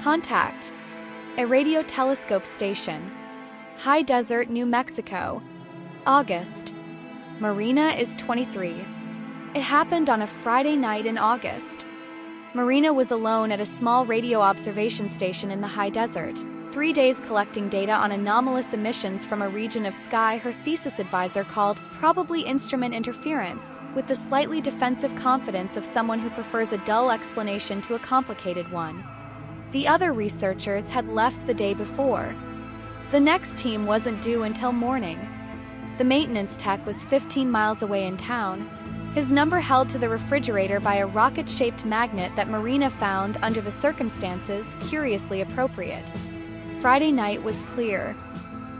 Contact. A radio telescope station. High Desert, New Mexico. August. Marina is 23. It happened on a Friday night in August. Marina was alone at a small radio observation station in the high desert, 3 days collecting data on anomalous emissions from a region of sky her thesis advisor called probably instrument interference, with the slightly defensive confidence of someone who prefers a dull explanation to a complicated one. The other researchers had left the day before. The next team wasn't due until morning. The maintenance tech was 15 miles away in town, his number held to the refrigerator by a rocket-shaped magnet that Marina found, under the circumstances, curiously appropriate. Friday night was clear.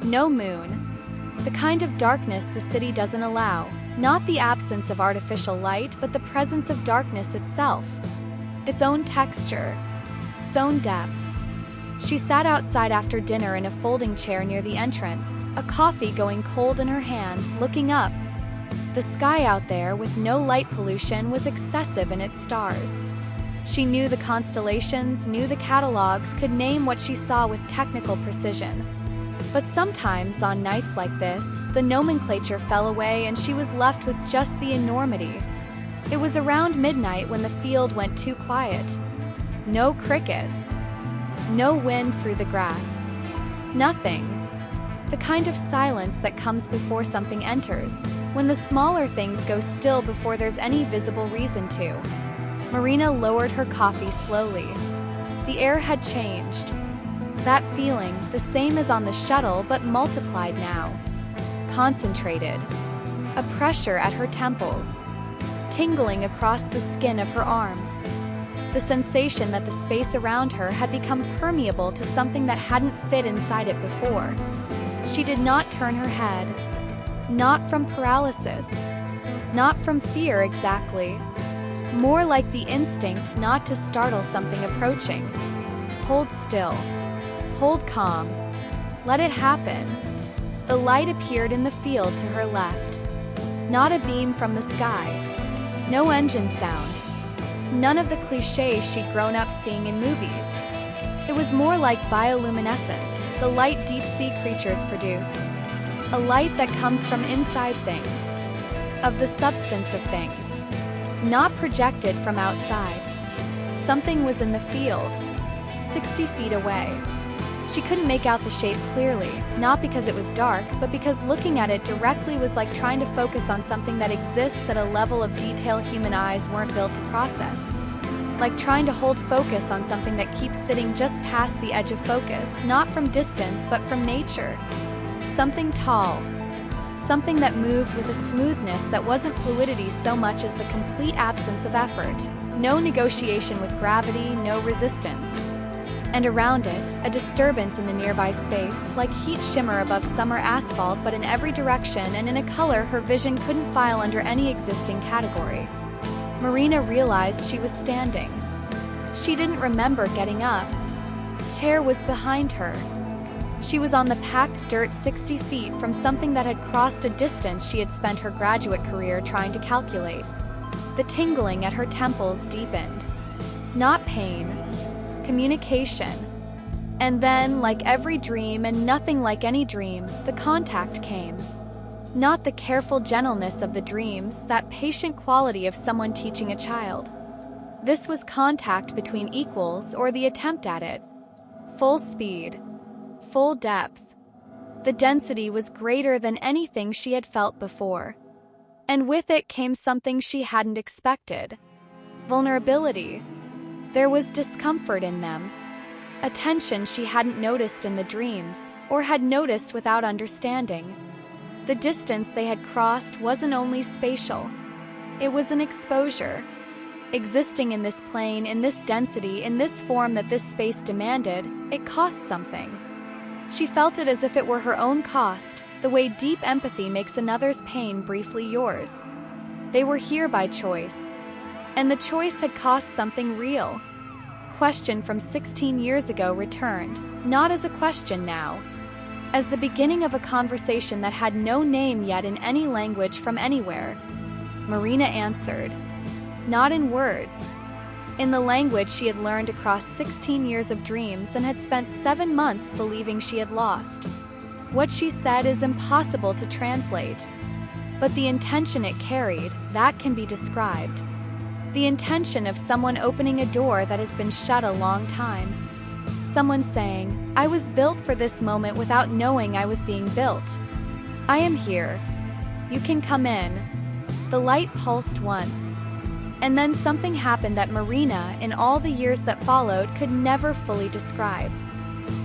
No moon. The kind of darkness the city doesn't allow, not the absence of artificial light, but the presence of darkness itself. Its own texture, its own depth. She sat outside after dinner in a folding chair near the entrance, a coffee going cold in her hand, looking up. The sky out there, with no light pollution, was excessive in its stars. She knew the constellations, knew the catalogs, could name what she saw with technical precision. But sometimes, on nights like this, the nomenclature fell away and she was left with just the enormity. It was around midnight when the field went too quiet. No crickets. No wind through the grass. Nothing. The kind of silence that comes before something enters, when the smaller things go still before there's any visible reason to. Marina lowered her coffee slowly. The air had changed. That feeling, the same as on the shuttle but multiplied now. Concentrated. A pressure at her temples. Tingling across the skin of her arms. The sensation that the space around her had become permeable to something that hadn't fit inside it before. She did not turn her head. Not from paralysis. Not from fear exactly. More like the instinct not to startle something approaching. Hold still. Hold calm. Let it happen. The light appeared in the field to her left. Not a beam from the sky. No engine sound. None of the clichés she'd grown up seeing in movies. It was more like bioluminescence, the light deep-sea creatures produce. A light that comes from inside things. Of the substance of things. Not projected from outside. Something was in the field, 60 feet away. She couldn't make out the shape clearly, not because it was dark, but because looking at it directly was like trying to focus on something that exists at a level of detail human eyes weren't built to process. Like trying to hold focus on something that keeps sitting just past the edge of focus, not from distance but from nature. Something tall. Something that moved with a smoothness that wasn't fluidity so much as the complete absence of effort. No negotiation with gravity, no resistance. And around it, a disturbance in the nearby space, like heat shimmer above summer asphalt, but in every direction and in a color her vision couldn't file under any existing category. Marina realized she was standing. She didn't remember getting up. Chair was behind her. She was on the packed dirt 60 feet from something that had crossed a distance she had spent her graduate career trying to calculate. The tingling at her temples deepened. Not pain. Communication. And then, like every dream and nothing like any dream, the contact came. Not the careful gentleness of the dreams, that patient quality of someone teaching a child. This was contact between equals, or the attempt at it. Full speed. Full depth. The density was greater than anything she had felt before. And with it came something she hadn't expected. Vulnerability. There was discomfort in them. A tension she hadn't noticed in the dreams, or had noticed without understanding. The distance they had crossed wasn't only spatial. It was an exposure. Existing in this plane, in this density, in this form that this space demanded, it cost something. She felt it as if it were her own cost, the way deep empathy makes another's pain briefly yours. They were here by choice. And the choice had cost something real. Question from 16 years ago returned, not as a question now. As the beginning of a conversation that had no name yet in any language from anywhere. Marina answered. Not in words. in the language she had learned across 16 years of dreams and had spent 7 months believing she had lost. What she said is impossible to translate, but the intention it carried, that can be described. The intention of someone opening a door that has been shut a long time. Someone saying, "I was built for this moment without knowing I was being built. I am here. You can come in." The light pulsed once. And then something happened that Marina, in all the years that followed, could never fully describe.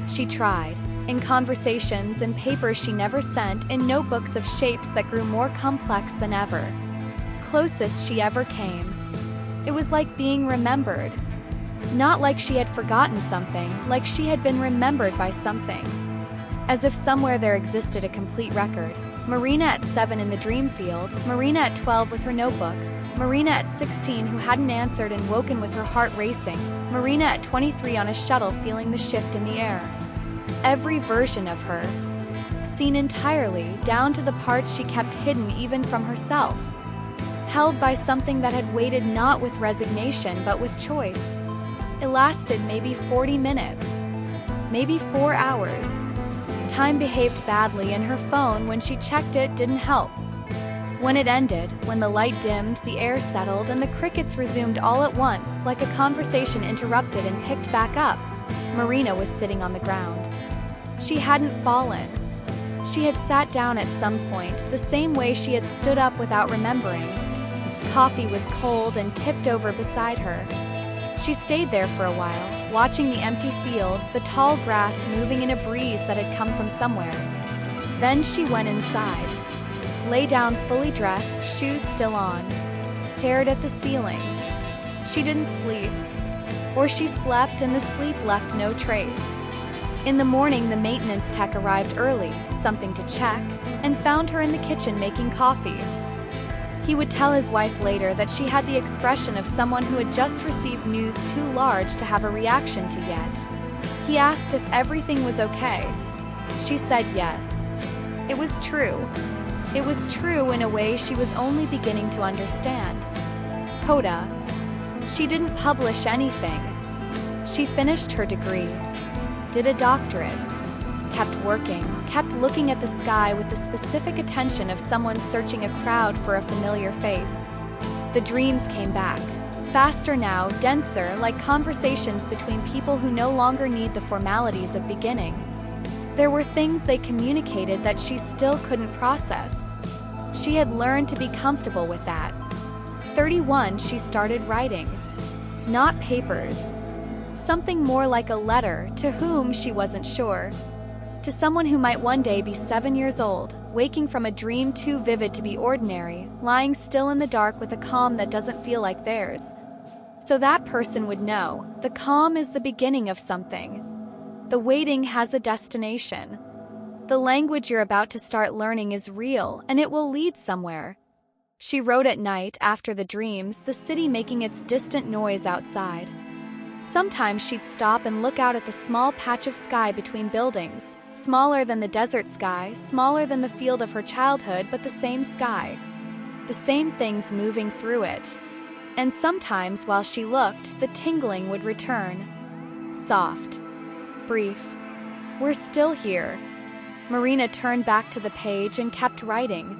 She tried, in conversations, in papers she never sent, in notebooks of shapes that grew more complex than ever. Closest she ever came. It was like being remembered. Not like she had forgotten something, like she had been remembered by something. As if somewhere there existed a complete record. Marina at 7 in the dream field, Marina at 12 with her notebooks, Marina at 16 who hadn't answered and woken with her heart racing, Marina at 23 on a shuttle feeling the shift in the air. Every version of her. Seen entirely, down to the parts she kept hidden even from herself. Held by something that had waited not with resignation but with choice. It lasted maybe 40 minutes. Maybe 4 hours. Time behaved badly and her phone, when she checked it, didn't help. When it ended, when the light dimmed, the air settled, and the crickets resumed all at once, like a conversation interrupted and picked back up, Marina was sitting on the ground. She hadn't fallen. She had sat down at some point, the same way she had stood up without remembering. Coffee was cold and tipped over beside her. She stayed there for a while, watching the empty field, the tall grass moving in a breeze that had come from somewhere. Then she went inside. Lay down fully dressed, shoes still on. Stared at the ceiling. She didn't sleep. Or she slept and the sleep left no trace. In the morning, the maintenance tech arrived early, something to check, and found her in the kitchen making coffee. He would tell his wife later that she had the expression of someone who had just received news too large to have a reaction to yet. He asked if everything was okay. She said yes. It was true. It was true in a way she was only beginning to understand. Coda. She didn't publish anything. She finished her degree. Did a doctorate. Kept working, kept looking at the sky with the specific attention of someone searching a crowd for a familiar face. The dreams came back. Faster now, denser, like conversations between people who no longer need the formalities of beginning. There were things they communicated that she still couldn't process. She had learned to be comfortable with that. 31, she started writing. Not papers. Something more like a letter, to whom she wasn't sure. To someone who might one day be 7 years old, waking from a dream too vivid to be ordinary, lying still in the dark with a calm that doesn't feel like theirs. So that person would know, the calm is the beginning of something. The waiting has a destination. The language you're about to start learning is real, and it will lead somewhere. She wrote at night, after the dreams, the city making its distant noise outside. Sometimes she'd stop and look out at the small patch of sky between buildings, smaller than the desert sky, smaller than the field of her childhood, but the same sky. The same things moving through it. And sometimes, while she looked, the tingling would return. Soft. Brief. We're still here. Marina turned back to the page and kept writing.